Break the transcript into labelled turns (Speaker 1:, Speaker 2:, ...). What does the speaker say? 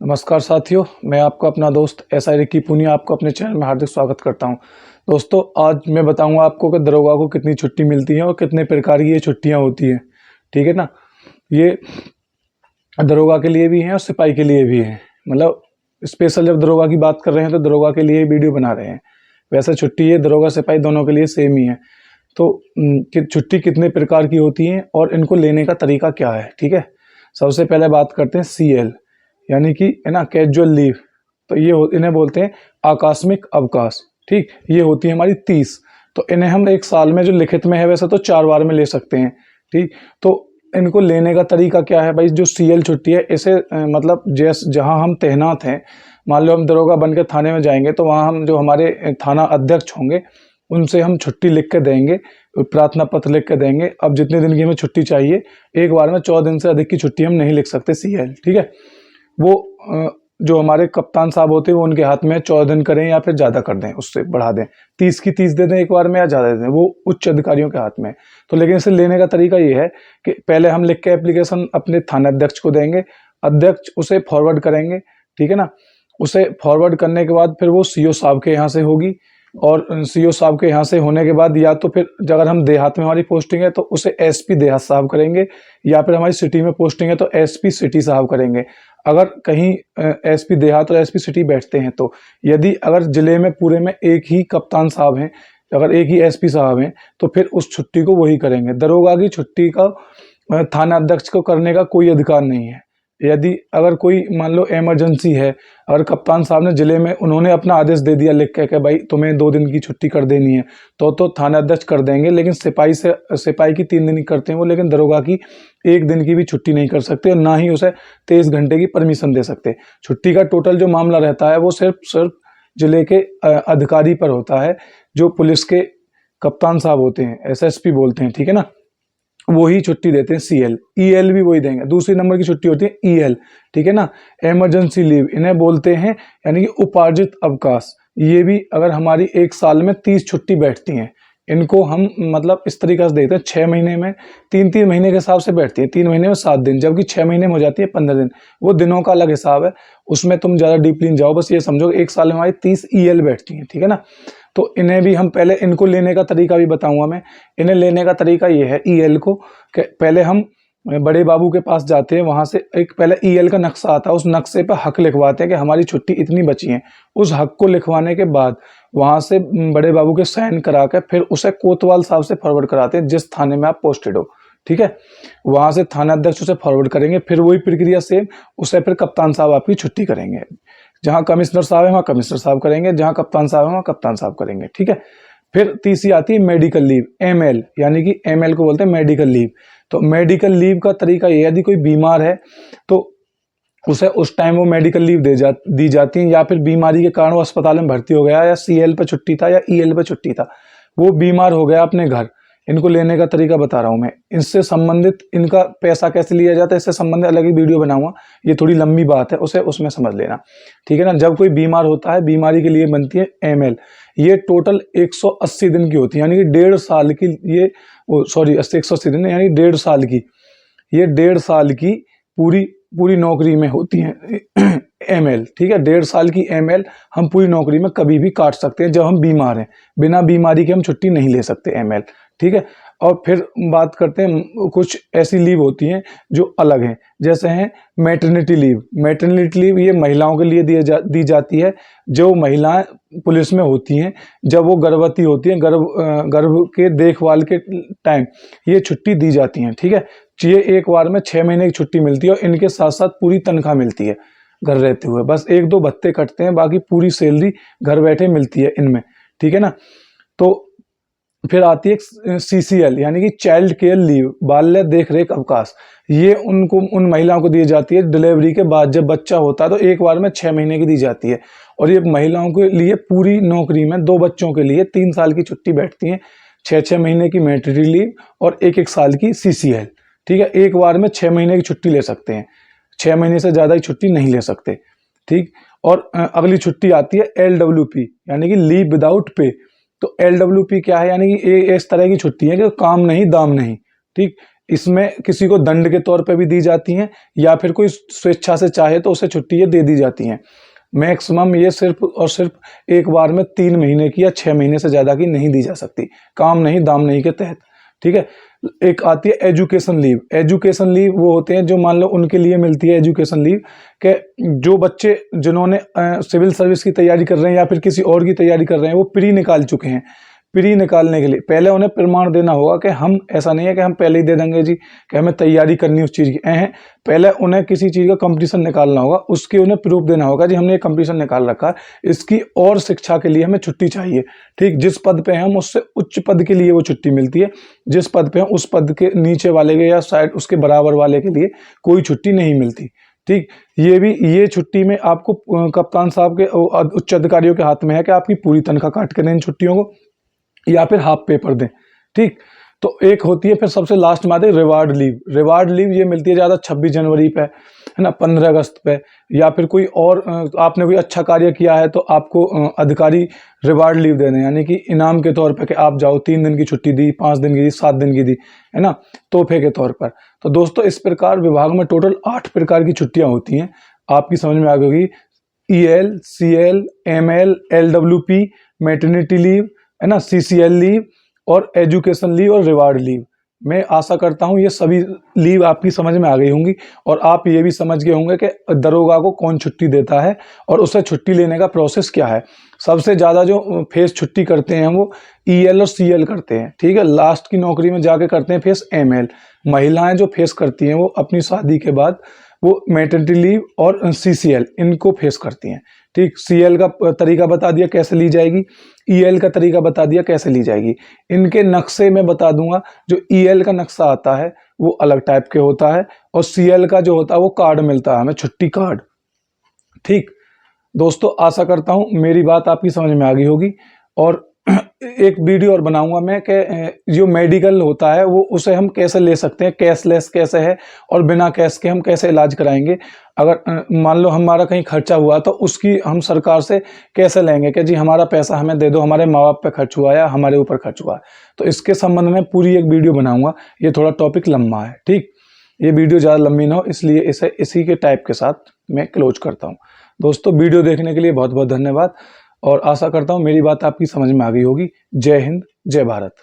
Speaker 1: नमस्कार साथियों, मैं आपका अपना दोस्त एसआई रिकी पुनिया आपको अपने चैनल में हार्दिक स्वागत करता हूं। दोस्तों, आज मैं बताऊंगा आपको कि दरोगा को कितनी छुट्टी मिलती है और कितने प्रकार की ये छुट्टियां होती हैं। ठीक है ना। ये दरोगा के लिए भी हैं और सिपाही के लिए भी हैं। मतलब स्पेशल जब दरोगा की बात कर रहे हैं तो दरोगा के लिए वीडियो बना रहे हैं। वैसे छुट्टी ये दरोगा सिपाही दोनों के लिए सेम ही है। तो छुट्टी कितने प्रकार की होती है और इनको लेने का तरीका क्या है। ठीक है, सबसे पहले बात करते हैं CL यानी कि है ना, कैजुअल लीव। तो ये इन्हें बोलते हैं आकस्मिक अवकाश। ठीक, ये होती है हमारी 30। तो इन्हें हम एक साल में, जो लिखित में है वैसे तो 4 बार में ले सकते हैं। ठीक, तो इनको लेने का तरीका क्या है भाई। जो CL छुट्टी है इसे मतलब जहाँ हम तैनात हैं, मान लो हम दरोगा बन के थाने में जाएंगे तो वहाँ हम जो हमारे थाना अध्यक्ष होंगे उनसे हम छुट्टी लिख के देंगे, प्रार्थना पत्र लिख के देंगे। अब जितने दिन की हमें छुट्टी चाहिए, एक बार में 14 दिन से अधिक की छुट्टी हम नहीं लिख सकते CL। ठीक है, वो जो हमारे कप्तान साहब होते हैं वो उनके हाथ में 14 दिन करें या फिर ज़्यादा कर दें, उससे बढ़ा दें, 30 की 30 दे दें एक बार में या ज़्यादा दे दें, वो उच्च अधिकारियों के हाथ में है। तो लेकिन इसे लेने का तरीका ये है कि पहले हम लिख के एप्लीकेशन अपने थाना अध्यक्ष को देंगे, अध्यक्ष उसे फॉरवर्ड करेंगे। ठीक है ना, उसे फॉरवर्ड करने के बाद फिर वो CO साहब के यहाँ से होगी, और CO साहब के यहाँ से होने के बाद या तो फिर अगर हम देहात में हमारी पोस्टिंग है तो उसे SP देहात साहब करेंगे, या फिर हमारी सिटी में पोस्टिंग है तो SP सिटी साहब करेंगे। अगर कहीं SP देहात और SP सिटी बैठते हैं तो यदि अगर जिले में पूरे में एक ही कप्तान साहब हैं, अगर एक ही SP साहब हैं, तो फिर उस छुट्टी को वही करेंगे। दरोगा की छुट्टी का थाना अध्यक्ष को करने का कोई अधिकार नहीं है। यदि अगर कोई मान लो इमरजेंसी है, अगर कप्तान साहब ने जिले में उन्होंने अपना आदेश दे दिया लिख के कि भाई तुम्हें 2 दिन की छुट्टी कर देनी है, तो थाना अध्यक्ष कर देंगे। लेकिन सिपाही की 3 दिन की करते हैं वो, लेकिन दरोगा की 1 दिन की भी छुट्टी नहीं कर सकते और ना ही उसे 23 घंटे की परमिशन दे सकते। छुट्टी का टोटल जो मामला रहता है वो सिर्फ जिले के अधिकारी पर होता है, जो पुलिस के कप्तान साहब होते हैं, SSP बोलते हैं। ठीक है ना, वही छुट्टी देते हैं CL। EL भी वही देंगे। दूसरी नंबर की छुट्टी होती है EL। ठीक है ना, इमरजेंसी लीव इन्हें बोलते हैं, यानी कि उपार्जित अवकाश। ये भी अगर हमारी एक साल में 30 छुट्टी बैठती हैं, इनको हम मतलब इस तरीके से देते हैं। 6 महीने में 3-3 महीने के हिसाब से बैठती है, 3 महीने में 7 दिन, जबकि 6 महीने में हो जाती है 15 दिन। वो दिनों का अलग हिसाब है, उसमें तुम ज़्यादा डीपली जाओ। बस ये समझो एक साल में हमारी 30 EL बैठती हैं। ठीक है ना, तो इन्हें भी हम पहले, इनको लेने का तरीका भी बताऊंगा मैं। इन्हें लेने का तरीका ये है EL को, कि पहले हम बड़े बाबू के पास जाते हैं, वहां से एक पहले EL का नक्शा आता है, उस नक्शे पर हक लिखवाते हैं कि हमारी छुट्टी इतनी बची है। उस हक को लिखवाने के बाद वहां से बड़े बाबू के साइन करा के फिर उसे कोतवाल साहब से फॉरवर्ड कराते हैं, जिस थाने में आप पोस्टेड हो। ठीक है, वहां से थाना अध्यक्ष उसे फॉरवर्ड करेंगे, फिर वही प्रक्रिया सेम, उसे फिर कप्तान साहब आपकी छुट्टी करेंगे। जहां कमिश्नर साहब है वहां कमिश्नर साहब करेंगे, जहां कप्तान साहब है वहां कप्तान साहब करेंगे। ठीक है, फिर तीसरी आती है मेडिकल लीव, ML, यानी कि ML को बोलते हैं मेडिकल लीव। तो मेडिकल लीव का तरीका ये है, यदि कोई बीमार है तो उसे उस टाइम वो मेडिकल लीव दी जाती है, या फिर बीमारी के कारण वो अस्पताल में भर्ती हो गया, या CL पे छुट्टी था या EL पे छुट्टी था, वो बीमार हो गया अपने घर। इनको लेने का तरीका बता रहा हूँ मैं। इससे संबंधित इनका पैसा कैसे लिया जाता है, इससे संबंधित अलग ही वीडियो बनाऊंगा, ये थोड़ी लंबी बात है, उसे उसमें समझ लेना। ठीक है ना, जब कोई बीमार होता है, बीमारी के लिए बनती है ML। ये टोटल 180 दिन की होती है, यानी कि 1.5 साल की। ये 180 दिन यानी 1.5 साल की। ये 1.5 साल की पूरी पूरी नौकरी में होती है ML। ठीक है, 1.5 साल की ML हम पूरी नौकरी में कभी भी काट सकते हैं जब हम बीमार हैं। बिना बीमारी के हम छुट्टी नहीं ले सकते ML। ठीक है, और फिर बात करते हैं, कुछ ऐसी लीव होती हैं जो अलग हैं, जैसे हैं मैटरनिटी लीव। मैटरनिटी लीव ये महिलाओं के लिए दी जाती है, जो महिलाएं पुलिस में होती हैं, जब वो गर्भवती होती हैं, गर्भ के देखभाल के टाइम ये छुट्टी दी जाती हैं। ठीक है, ये एक बार में 6 महीने की छुट्टी मिलती है और इनके साथ साथ पूरी तनख्वाह मिलती है घर रहते हुए। बस 1-2 भत्ते कटते हैं, बाकी पूरी सैलरी घर बैठे मिलती है इनमें। ठीक है ना, तो फिर आती है CCL, यानी कि चाइल्ड केयर लीव, बाल्य देख रेख अवकाश। ये उन महिलाओं को दी जाती है डिलीवरी के बाद, जब बच्चा होता है तो एक बार में 6 महीने की दी जाती है। और ये महिलाओं के लिए पूरी नौकरी में 2 बच्चों के लिए 3 साल की छुट्टी बैठती है, 6-6 महीने की मैटरनिटी लीव और 1-1 साल की CCL। ठीक है, एक बार में 6 महीने की छुट्टी ले सकते हैं, 6 महीने से ज्यादा की छुट्टी नहीं ले सकते। ठीक, और अगली छुट्टी आती है LWP, यानी कि लीव विदाउट पे। तो LWP क्या है, यानी कि इस तरह की छुट्टी है कि काम नहीं दाम नहीं। ठीक, इसमें किसी को दंड के तौर पे भी दी जाती हैं या फिर कोई स्वेच्छा से चाहे तो उसे छुट्टी ये दे दी जाती हैं। मैक्सिमम ये सिर्फ और सिर्फ एक बार में 3 महीने की या 6 महीने से ज़्यादा की नहीं दी जा सकती, काम नहीं दाम नहीं के तहत। ठीक है। एक आती है एजुकेशन लीव। एजुकेशन लीव वो होते हैं जो मान लो उनके लिए मिलती है एजुकेशन लीव कि जो बच्चे जिन्होंने सिविल सर्विस की तैयारी कर रहे हैं या फिर किसी और की तैयारी कर रहे हैं, वो प्री निकाल चुके हैं। प्री निकालने के लिए पहले उन्हें प्रमाण देना होगा कि हम, ऐसा नहीं है कि हम पहले ही दे देंगे जी कि हमें तैयारी करनी उस चीज़ की, पहले उन्हें किसी चीज़ का कंपटीशन निकालना होगा, उसके उन्हें प्रूफ देना होगा जी हमने ये कंपटीशन निकाल रखा है, इसकी और शिक्षा के लिए हमें छुट्टी चाहिए। ठीक, जिस पद पे हम उससे उच्च पद के लिए वो छुट्टी मिलती है, जिस पद पे हम उस पद के नीचे वाले के या शायद उसके बराबर वाले के लिए कोई छुट्टी नहीं मिलती। ठीक, ये छुट्टी में आपको कप्तान साहब के उच्च अधिकारियों के हाथ में है कि आपकी पूरी तनख्वाह काट के दें इन छुट्टियों को या फिर हाफ पेपर दें। ठीक, तो एक होती है, फिर सबसे लास्ट में आती है रिवार्ड लीव। रिवार्ड लीव ये मिलती है ज़्यादा 26 जनवरी पे, है ना, 15 अगस्त पे, या फिर कोई और आपने कोई अच्छा कार्य किया है तो आपको अधिकारी रिवार्ड लीव दे दें, यानी कि इनाम के तौर पे कि आप जाओ, 3 दिन की छुट्टी दी, 5 दिन की दी, 7 दिन की दी, है ना, तोहफे के तौर पर। तो दोस्तों इस प्रकार विभाग में टोटल 8 प्रकार की छुट्टियाँ होती हैं। आपकी समझ में आ गई होगी। EL, CL, ML, LWP, maternity leave, है ना, CCL लीव और एजुकेशन लीव और रिवार्ड लीव। मैं आशा करता हूँ ये सभी लीव आपकी समझ में आ गई होंगी और आप ये भी समझ गए होंगे कि दरोगा को कौन छुट्टी देता है और उसे छुट्टी लेने का प्रोसेस क्या है। सबसे ज़्यादा जो फेस छुट्टी करते हैं वो EL और CL करते हैं। ठीक है, लास्ट की नौकरी में जाके करते हैं फेस ML। महिलाएं जो फेस करती हैं वो अपनी शादी के बाद वो मैटरनिटी लीव और CCL इनको फेस करती हैं। ठीक, CL का तरीका बता दिया कैसे ली जाएगी, EL का तरीका बता दिया कैसे ली जाएगी। इनके नक्शे में बता दूंगा। जो EL का नक्शा आता है वो अलग टाइप के होता है और CL का जो होता है वो कार्ड मिलता है हमें, छुट्टी कार्ड। ठीक दोस्तों, आशा करता हूँ मेरी बात आपकी समझ में आ गई होगी। और एक वीडियो और बनाऊंगा मैं कि जो मेडिकल होता है वो उसे हम कैसे ले सकते हैं, कैशलेस कैसे है और बिना कैश के हम कैसे इलाज कराएंगे। अगर मान लो हमारा कहीं खर्चा हुआ तो उसकी हम सरकार से कैसे लेंगे कि जी हमारा पैसा हमें दे दो, हमारे माँ बाप पे खर्च हुआ या हमारे ऊपर खर्च हुआ। तो इसके संबंध में पूरी एक वीडियो बनाऊंगा। ये थोड़ा टॉपिक लंबा है। ठीक, ये वीडियो ज़्यादा लंबी ना हो इसलिए इसे इसी के टाइप के साथ मैं क्लोज करता हूँ। दोस्तों वीडियो देखने के लिए बहुत बहुत धन्यवाद और आशा करता हूँ मेरी बात आपकी समझ में आ गई होगी। जय हिंद, जय भारत।